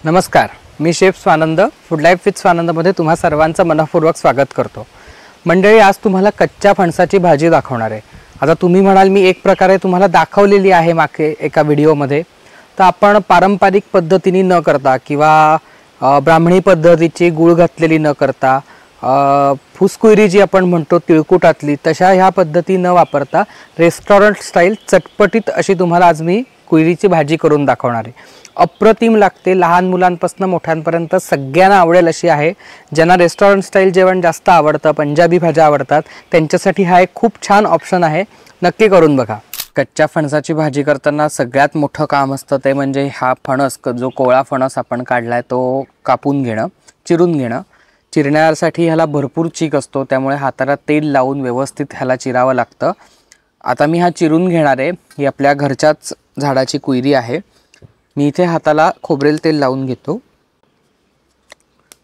नमस्कार, मी chef Swanand food life with स्वानंदमध्ये तुम्हा सर्वांचं मनःपूर्वक स्वागत करतो। मंडळी, आज तुम्हाला कच्च्या फणसाची भाजी दाखवणार आहे। आता तुम्ही म्हणाल मी एक प्रकारे तुम्हाला दाखवलेली आहे मागे एका व्हिडिओमध्ये, तर आपण पारंपरिक पद्धतीने न करता किंवा ब्राह्मणी पद्धतीची गुळ घातलेली न करता फुसकुयरी जी आपण म्हणतो तिळकुटातली तशा ह्या पद्धती न वापरता रेस्टॉरंट स्टाईल चटपटीत अशी तुम्हाला आज मी कुयरीची भाजी करून दाखवणार आहे। अप्रतिम लागते, लहान मुलांपासून मोठ्यांपर्यंत सगळ्यांना आवडेल अशी आहे। ज्यांना रेस्टॉरंट स्टाईल जेवण जास्त आवडतं, पंजाबी भाज्या आवडतात, त्यांच्यासाठी हा एक खूप छान ऑप्शन आहे, नक्की करून बघा। कच्च्या फणसाची भाजी करताना सगळ्यात मोठं काम असतं ते म्हणजे हा फणस, जो कोवळा फणस आपण काढलाय तो कापून घेणं, चिरून घेणं। चिरण्यासाठी ह्याला भरपूर चीक असतो, त्यामुळे हाताला तेल लावून व्यवस्थित ह्याला चिरावं लागतं। आता मी हा चिरून घेणार आहे। ही आपल्या घरच्याच झाडाची कुयरी आहे। मी इथे हाताला खोबरेल तेल लावून घेतो,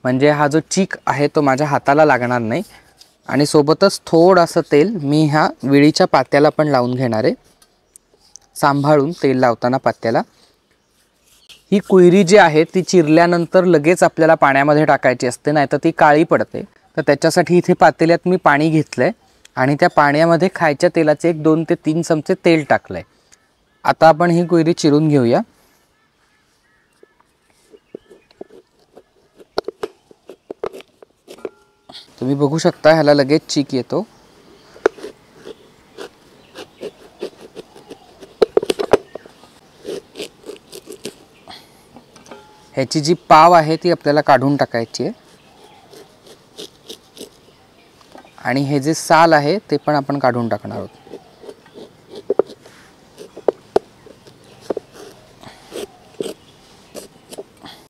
म्हणजे हा जो चीक आहे तो माझ्या हाताला लागणार नाही। आणि सोबतच थोडंसं तेल मी ह्या विळीच्या पात्याला पण लावून घेणार आहे, सांभाळून तेल लावताना पात्याला। ही कुयरी जी आहे ती चिरल्यानंतर लगेच आपल्याला पाण्यामध्ये टाकायची असते, नाहीतर ती काळी पडते। तर त्याच्यासाठी इथे पातेल्यात मी पाणी घेतलंय आणि त्या पाण्यामध्ये खायच्या तेलाचे 1 2 ते 3 चमचे तेल टाकलंय। आता आपण ही कुयरी चिरून घेऊया। तुम्ही बघू शकता ह्याला लगेच चीक येतो। ह्याची जी पाव आहे ती आपल्याला काढून टाकायची आहे आणि हे जे साल आहे ते पण आपण काढून टाकणार आहोत।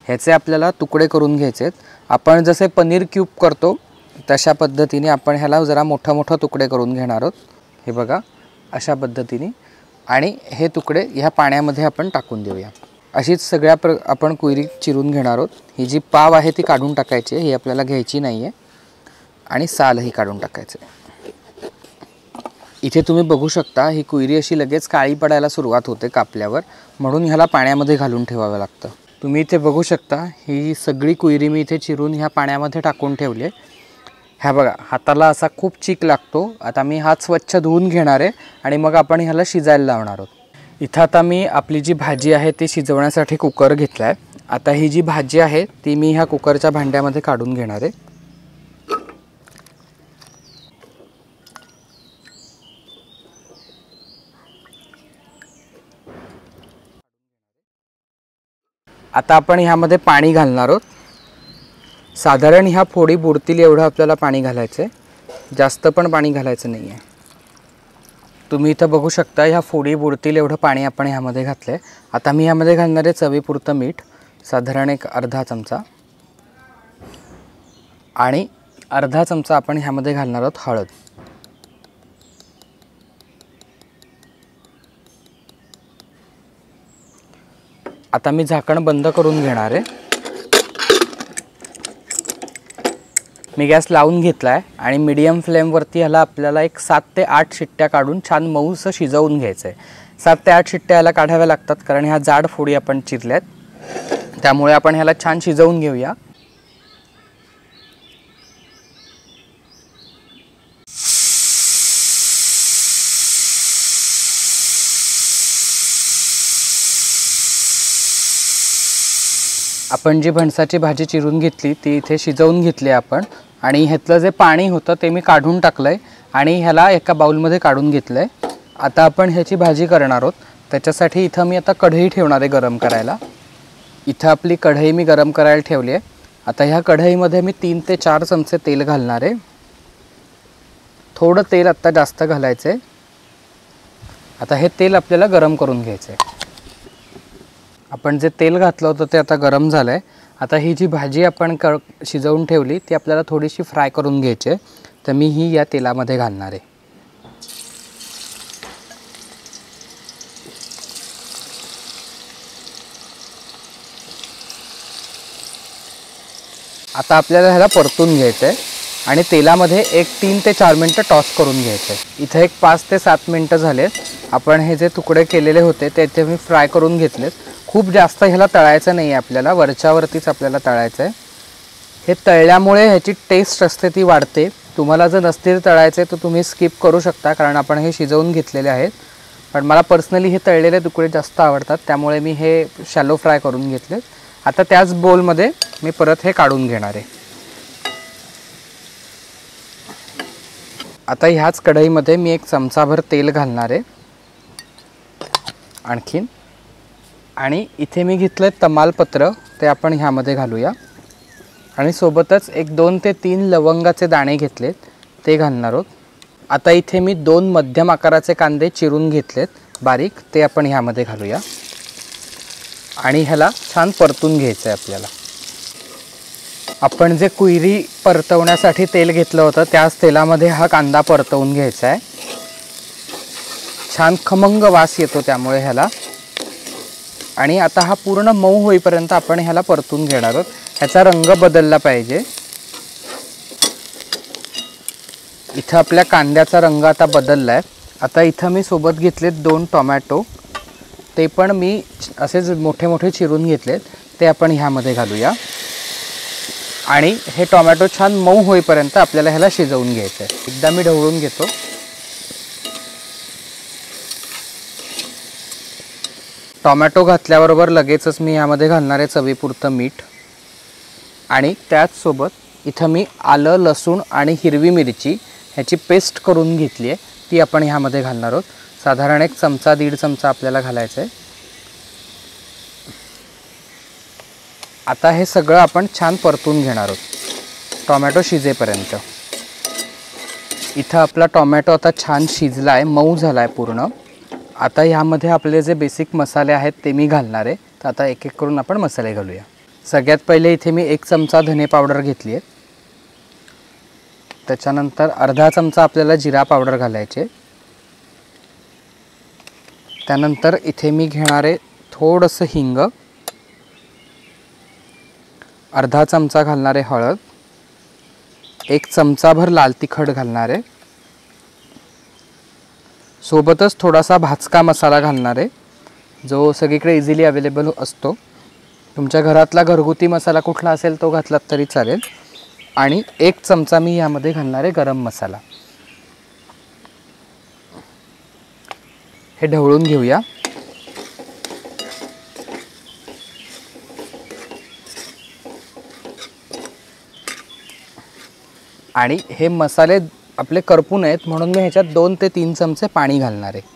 ह्याचे आपल्याला तुकडे करून घ्यायचे आहेत। आपण जसे पनीर क्यूब करतो तशा पद्धतीने आपण ह्याला जरा मोठा तुकडे करून घेणार आहोत। हे बघा अशा पद्धतीने, आणि हे तुकडे ह्या पाण्यामध्ये आपण टाकून देऊया। अशीच सगळ्या आपण कुयरी चिरून घेणार आहोत। ही जी पाव आहे ती काढून टाकायची आहे, ही आपल्याला घ्यायची नाही आहे, आणि सालही काढून टाकायचं आहे। इथे तुम्ही बघू शकता ही कुयरी अशी लगेच काळी पडायला सुरुवात होते कापल्यावर, म्हणून ह्याला पाण्यामध्ये घालून ठेवावं लागतं। तुम्ही इथे बघू शकता ही सगळी कुयरी मी इथे चिरून ह्या पाण्यामध्ये टाकून ठेवली आहे। ह्या बघा हाताला असा खूप चीक लागतो। आता मी हात स्वच्छ धुवून घेणार आहे आणि मग आपण ह्याला शिजायला लावणार आहोत। इथं आता मी आपली जी भाजी आहे ती शिजवण्यासाठी कुकर घेतला आहे। आता ही जी भाजी आहे ती मी ह्या कुकरच्या भांड्यामध्ये काढून घेणार आहे। आता आपण ह्यामध्ये पाणी घालणार आहोत। साधारण ह्या फोडी बुडतील एवढं आपल्याला पाणी घालायचं आहे, जास्त पण पाणी घालायचं नाही आहे। तुम्ही इथं बघू शकता ह्या फोडी बुडतील एवढं पाणी आपण ह्यामध्ये घातलं आहे। आता मी ह्यामध्ये घालणार आहे चवीपुरतं मीठ, साधारण एक अर्धा चमचा, आणि अर्धा चमचा आपण ह्यामध्ये घालणार आहोत हळद। आता मी झाकण बंद करून घेणार आहे। मी गॅस लावून घेतला आहे आणि मीडियम फ्लेमवरती ह्याला आपल्याला एक 7 ते 8 शिट्ट्या काढून छान मऊसं शिजवून घ्यायचं आहे। 7 ते 8 शिट्ट्या ह्याला काढाव्या लागतात, कारण ह्या जाड फोडी आपण चिरल्यात, त्यामुळे आपण ह्याला छान शिजवून घेऊया। आपण जी फणसाची भाजी चिरून घेतली ती इथे शिजवून घेतली आपण, आणि ह्यातलं जे पाणी होतं ते मी काढून टाकलंय आणि ह्याला एका बाउलमध्ये काढून घेतलंय। आता आपण ह्याची भाजी करणार आहोत। त्याच्यासाठी इथं मी आता कढई ठेवणार आहे गरम करायला। इथं आपली कढई मी गरम करायला ठेवली आहे। आता ह्या कढईमध्ये मी 3 ते 4 चमचे तेल घालणार आहे। थोडं तेल आता जास्त घालायचं आहे। आता हे तेल आपल्याला गरम करून घ्यायचं आहे। आपण जे तेल घातलं होतं ते आता गरम झालं आहे। आता ही जी भाजी आपण शिजवून ठेवली ती आपल्याला थोडीशी फ्राय करून घ्यायची आहे, तर मी ही या तेलामध्ये घालणार आहे। आता आपल्याला ह्याला परतून घ्यायचं आहे आणि तेलामध्ये एक 3 ते 4 मिनिटं टॉस करून घ्यायचं आहे। इथे एक 5 ते 7 मिनिटं झालेत। आपण हे जे तुकडे केलेले होते ते इथे मी फ्राय करून घेतलेत. खूप जास्त ह्याला तळायचं नाही आहे आपल्याला, वरच्यावरतीच आपल्याला तळायचं आहे. हे तळल्यामुळे ह्याची टेस्ट असते ती वाढते. तुम्हाला जर नसतील तळायचे तर तुम्ही स्किप करू शकता, कारण आपण हे शिजवून घेतलेले आहेत. पण मला पर्सनली हे तळलेले तुकडे जास्त आवडतात, त्यामुळे मी हे शॅलो फ्राय करून घेतलेत. आता त्याच बोलमध्ये मी परत हे काढून घेणार आहे. आता ह्याच कढईमध्ये मी एक चमचाभर तेल घालणार आहे आणखीन. आणि इथे मी घेतलं आहे तमालपत्र, ते आपण ह्यामध्ये घालूया. आणि सोबतच एक 2 ते 3 लवंगाचे दाणे घेतलेत, ते घालणार आहोत. आता इथे मी 2 मध्यम आकाराचे कांदे चिरून घेतलेत बारीक, ते आपण ह्यामध्ये घालूया. आणि ह्याला छान परतून घ्यायचं आहे आपल्याला. आपण जे कुयरी परतवण्यासाठी तेल घेतलं होतं त्याच तेलामध्ये हा कांदा परतवून घ्यायचा आहे. छान खमंग वास येतो त्यामुळे ह्याला. आणि आता हा पूर्ण मऊ होईपर्यंत आपण ह्याला परतून घेणार आहोत. ह्याचा रंग बदलला पाहिजे. इथं आपल्या कांद्याचा रंग आता बदलला आहे. आता इथं मी सोबत घेतलेत 2 टोमॅटो, ते पण मी असेच मोठे मोठे चिरून घेतलेत, ते आपण ह्यामध्ये घालूया. आणि हे टोमॅटो छान मऊ होईपर्यंत आपल्याला ह्याला शिजवून घ्यायचं आहे. एकदा मी ढवळून घेतो. टोमॅटो घातल्याबरोबर लगेचच मी ह्यामध्ये घालणार आहे चवीपुरतं मीठ. आणि त्याचसोबत इथं मी आलं, लसूण आणि हिरवी मिरची ह्याची पेस्ट करून घेतली आहे, ती आपण ह्यामध्ये घालणार आहोत. साधारण 1 चमचा 1.5 चमचा आपल्याला घालायचं आहे. आता हे सगळं आपण छान परतून घेणार आहोत टोमॅटो शिजेपर्यंत. इथं आपला टोमॅटो आता छान शिजला आहे, मऊ झाला आहे पूर्ण. आता ह्यामध्ये आपले जे बेसिक मसाले आहेत ते मी घालणार आहे. तर आता एक एक करून आपण मसाले घालूया. सगळ्यात पहिले इथे मी 1 चमचा धने पावडर घेतली आहे. त्याच्यानंतर अर्धा चमचा आपल्याला जिरा पावडर घालायचे. त्यानंतर इथे मी घेणार आहे थोडंसं हिंग, अर्धा चमचा घालणार आहे हळद, 1 चमचाभर लाल तिखट घालणार आहे. सोबतच थोडासा भाजका मसाला घालणार आहे, जो सगळीकडे इझिली अवेलेबल असतो. तुमच्या घरातला घरगुती मसाला कुठला असेल तो घातलात तरी चालेल. आणि 1 चमचा मी यामध्ये घालणार आहे गरम मसाला. हे ढवळून घेऊया. आणि हे मसाले आपले करपू नयेत म्हणून मी ह्याच्यात 2 ते 3 चमचे पाणी घालणार आहे.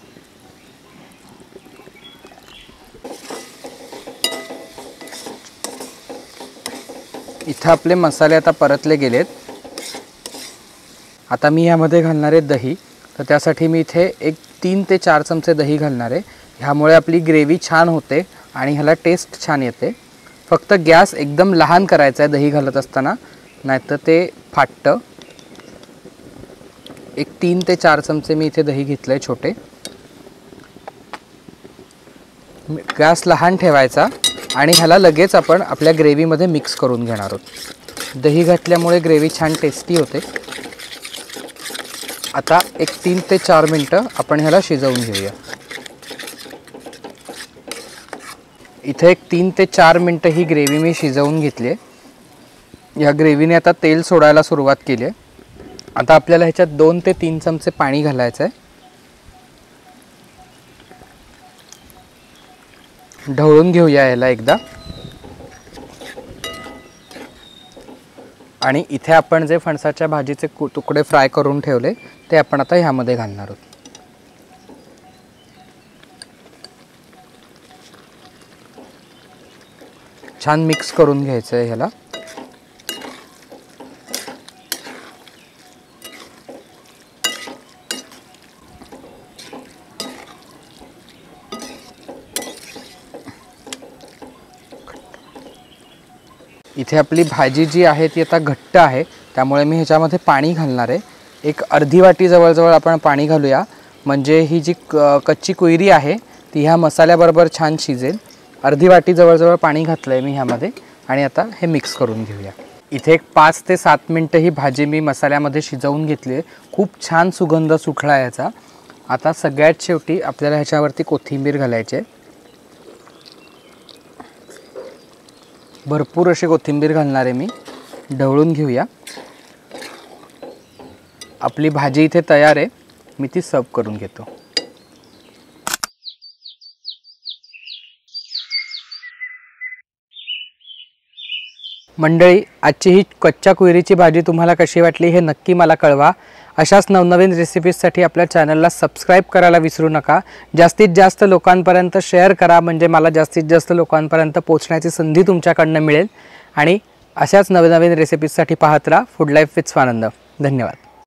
इथं आपले मसाले आता परतले गेलेत. आता मी यामध्ये घालणार आहे दही. तर त्यासाठी मी इथे 3 ते 4 चमचे दही घालणार आहे. ह्यामुळे आपली ग्रेव्ही छान होते आणि ह्याला टेस्ट छान येते. फक्त गॅस एकदम लहान करायचा आहे दही घालत असताना, नाहीतर ते फाटतं. 3 ते 4 चमचे मी इथे दही घेतलं आहे छोटे. गॅस लहान ठेवायचा आणि ह्याला लगेच आपण आपल्या ग्रेव्हीमध्ये मिक्स करून घेणार आहोत. दही घातल्यामुळे ग्रेव्ही छान टेस्टी होते. आता 3 ते 4 मिनटं आपण ह्याला शिजवून घेऊया. इथे 3 ते 4 मिनटं ही ग्रेव्ही मी शिजवून घेतली आहे. या ग्रेव्हीने आता तेल सोडायला सुरुवात केली आहे. आता आपल्याला ह्याच्यात 2 ते 3 चमचे पाणी घालायचं आहे. ढवळून घेऊया याला एकदा. आणि इथे आपण जे फणसाच्या भाजीचे तुकडे फ्राय करून ठेवले ते आपण आता ह्यामध्ये घालणार आहोत. छान मिक्स करून घ्यायचं आहे ह्याला. इथे आपली भाजी जी आहे ती आता घट्ट आहे, त्यामुळे मी ह्याच्यामध्ये पाणी घालणार आहे. एक अर्धी वाटी जवळजवळ आपण पाणी घालूया, म्हणजे ही जी कच्ची कुयरी आहे ती ह्या मसाल्याबरोबर छान शिजेल. अर्धी वाटी जवळजवळ पाणी घातलं आहे मी ह्यामध्ये. आणि आता हे मिक्स करून घेऊया. इथे एक 5 ते 7 मिनटं ही भाजी मी मसाल्यामध्ये शिजवून घेतली आहे. खूप छान सुगंध सुटला याचा. आता सगळ्यात शेवटी आपल्याला ह्याच्यावरती कोथिंबीर घालायची आहे. भरपूर अशी कोथिंबीर घालणार आहे मी. ढवळून घेऊया. आपली भाजी इथे तयार आहे. मी ती सर्व करून घेतो. मंडळी, आजची ही कच्च्या कुयरीची भाजी तुम्हाला कशी वाटली हे नक्की मला कळवा. अशाच नवनवीन रेसिपीजसाठी आपल्या चॅनलला सबस्क्राईब करायला विसरू नका. जास्तीत जास्त लोकांपर्यंत शेअर करा, म्हणजे मला जास्तीत जास्त लोकांपर्यंत पोहोचण्याची संधी तुमच्याकडनं मिळेल. आणि अशाच नवनवीन रेसिपीजसाठी पाहत राहा फूड लाईफ विथ स्वानंद. धन्यवाद.